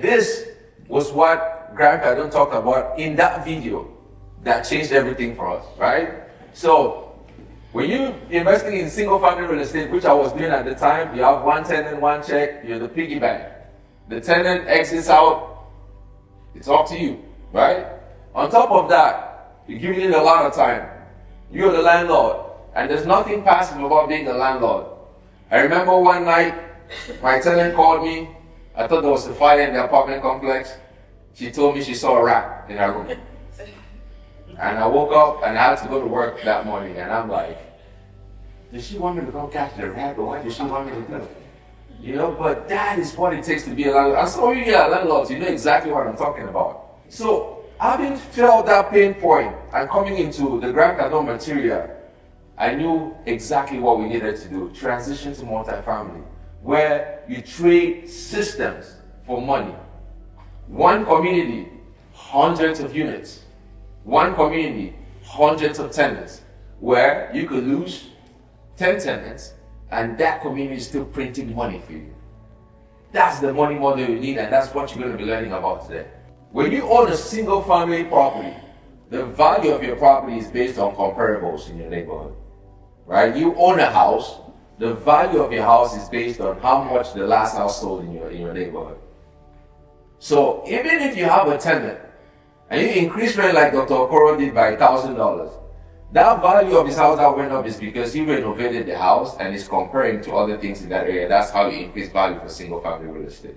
This was what Grant Cardone talked about in that video that changed everything for us, right? So when you're investing in single-family real estate, which I was doing at the time, you have one tenant, one check, you're the piggy bank. The tenant exits out, it's up to you, right? On top of that, you're giving it a lot of time. You're the landlord, and there's nothing passive about being the landlord. I remember one night, my tenant called me. I thought there was a fire in the apartment complex. She told me she saw a rat in her room. And I woke up and I had to go to work that morning, and I'm like, did she want me to go catch the rat, or what did she want me to do? You know, but that is what it takes to be a landlord. And some of you are landlords, you know exactly what I'm talking about. So, having felt that pain point and coming into the Grant Cardone material, I knew exactly what we needed to do. Transition to multifamily, where you trade systems for money. One community, hundreds of units. One community, hundreds of tenants, where you could lose 10 tenants and that community is still printing money for you. That's the money model you need, and that's what you're going to be learning about today. When you own a single family property, the value of your property is based on comparables in your neighborhood, right? You own a house, the value of your house is based on how much the last house sold in your neighborhood. So even if you have a tenant, and you increase rent like Dr. Okoro did by $1,000, that value of his house that went up is because he renovated the house and is comparing to other things in that area. That's how you increase value for single family real estate.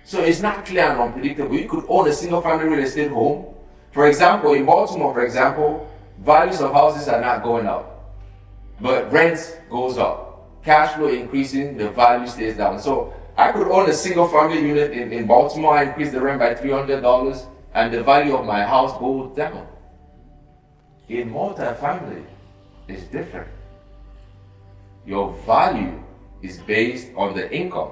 So it's not clear and unpredictable. You could own a single family real estate home. For example, in Baltimore, values of houses are not going up, but rent goes up. Cash flow increasing, the value stays down. So I could own a single family unit in Baltimore, I increase the rent by $300, and the value of my house goes down. In multifamily, it's different. Your value is based on the income.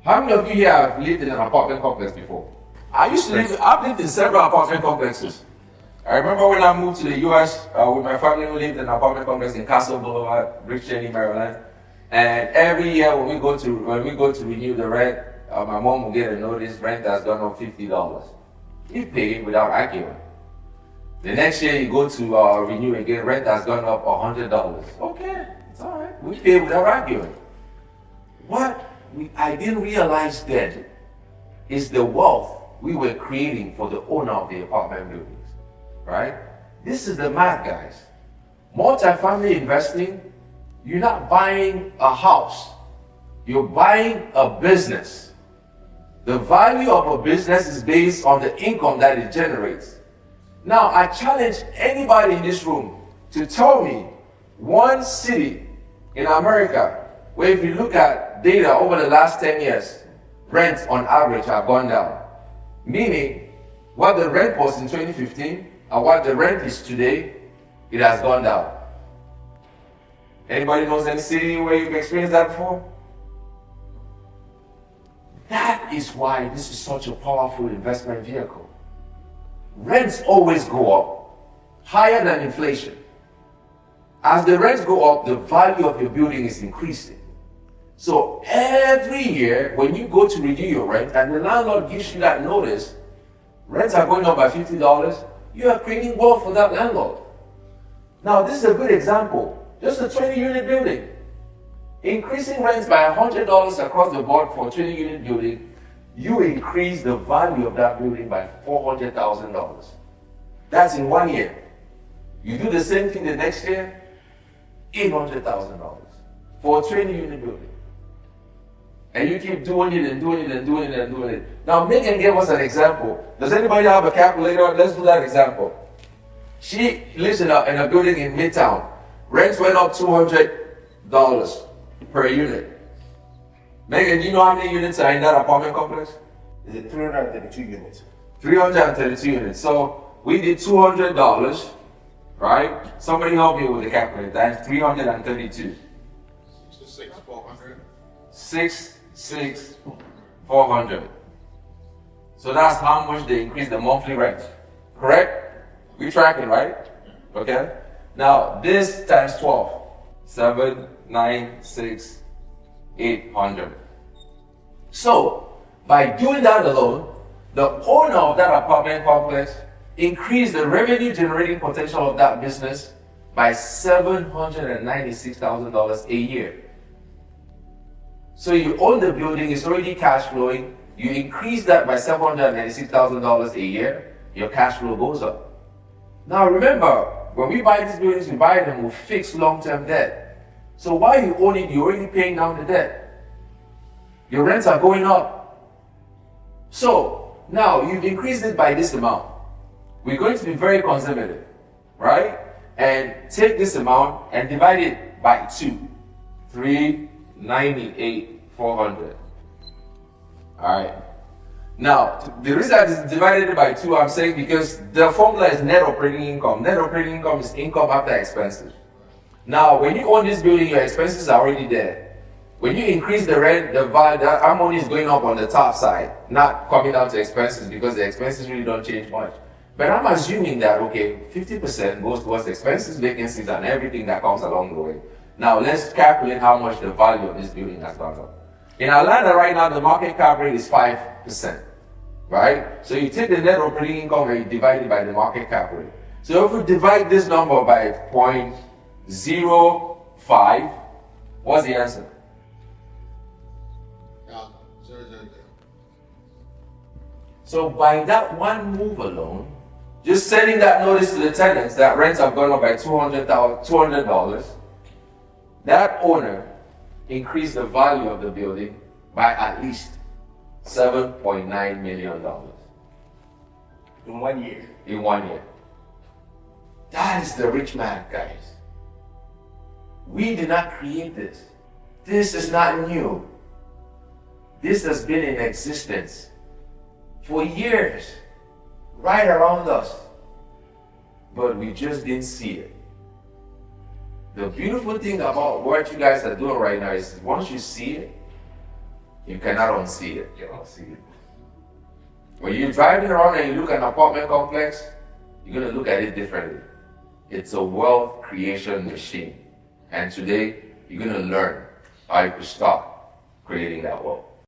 How many of you here have lived in an apartment complex before? I've lived in several apartment complexes. I remember when I moved to the US with my family, we lived in an apartment complex in Castle Boulevard, Rich Cheney, Maryland. And every year when we go to renew the rent, my mom will get a notice, rent has gone up $50. You pay it without arguing. The next year you go to renew again, rent has gone up $100. Okay, it's all right. We pay without arguing. What I didn't realize then is the wealth we were creating for the owner of the apartment buildings, right? This is the math, guys. Multifamily investing, you're not buying a house, you're buying a business. The value of a business is based on the income that it generates. Now, I challenge anybody in this room to tell me one city in America where if you look at data over the last 10 years, rents on average have gone down. Meaning, what the rent was in 2015 and what the rent is today, it has gone down. Anybody knows any city where you've experienced that before? That is why this is such a powerful investment vehicle. Rents always go up, higher than inflation. As the rents go up, the value of your building is increasing. So every year, when you go to renew your rent and the landlord gives you that notice, rents are going up by $50, you are creating wealth for that landlord. Now, this is a good example. Just a 20-unit building. Increasing rents by $100 across the board for a 20-unit building, you increase the value of that building by $400,000. That's in 1 year. You do the same thing the next year, $800,000 for a 20-unit building. And you keep doing it and doing it and doing it and doing it. Now, Megan gave us an example. Does anybody have a calculator? Let's do that example. She lives in a building in Midtown. Rents went up $200 per unit. Megan, do you know how many units are in that apartment complex? Is it 332 units? 332 units. So we did $200, right? Somebody help me with the calculator. That's 332. 6,400. So that's how much they increase the monthly rent. Correct? We tracking, right? Okay. Now this times 12. 7, 9, 6, 800. So By doing that alone, the owner of that apartment complex increased the revenue generating potential of that business by $796,000 a year. So you own the building, it's already cash flowing, you increase that by $796,000 a year, your cash flow goes up. Now remember, when we buy these buildings, we buy them with fixed long-term debt. So while you own it, you're already paying down the debt. Your rents are going up. So now you've increased it by this amount. We're going to be very conservative, right? And take this amount and divide it by 2. 398,400. Alright. Now, the reason that is divided by 2, I'm saying because the formula is net operating income. Net operating income is income after expenses. Now, when you own this building, your expenses are already there. When you increase the rent, the value, that money is going up on the top side, not coming down to expenses because the expenses really don't change much. But I'm assuming that, okay, 50% goes towards expenses, vacancies, and everything that comes along the way. Now, let's calculate how much the value of this building has gone up. In Atlanta right now, the market cap rate is 5%, right? So you take the net operating income and you divide it by the market cap rate. So if we divide this number by 0.05, what's the answer? So by that one move alone, just sending that notice to the tenants that rents have gone up by $200, that owner increased the value of the building by at least $7.9 million. In 1 year. In 1 year. That is the rich man, guys. We did not create this. This is not new. This has been in existence for years, right around us. But we just didn't see it. The beautiful thing about what you guys are doing right now is once you see it, you cannot unsee it. You don't see it. When you're driving around and you look at an apartment complex, you're going to look at it differently. It's a wealth creation machine. And today, you're going to learn how you can start creating that wealth.